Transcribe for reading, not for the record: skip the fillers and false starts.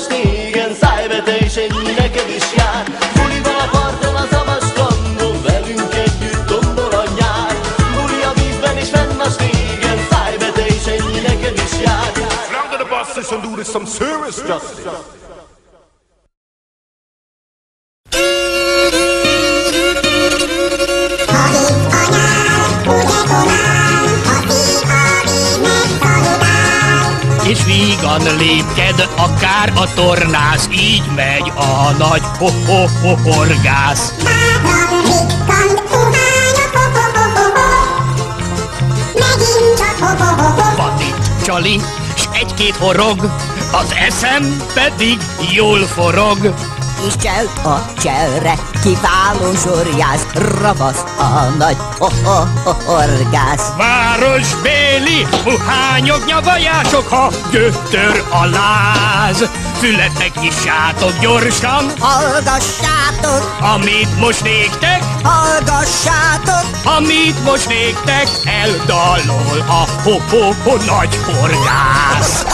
fennmast, igen, szájvetelésen neked is jár. Buliban a parton, a szabad strandon, velünk együtt tombol a nyár. Buli a vízben és fennmast, igen, szájvetelésen neked is jár. Now to the bosses and do this some serious justice. És vígan lépked, akár a tornász, így megy a nagy ho-ho-ho-horgász. Bátran rikkant, puhányok, ho-ho-ho-ho-ho, megint csak ho-ho-ho-ho. Van itt csali, s egy-két horog, az eszem pedig jól forog. És csel a cselre, kiváló zsorjász, ravasz a nagy horgász. Városbéli puhányok, nyavajások, ha gyötör a láz. Fületek nyissátok gyorsan, Hallgassátok, amit most néktek, hallgassátok, amit most néktek eldalol a ho-ho-ho nagy horgász.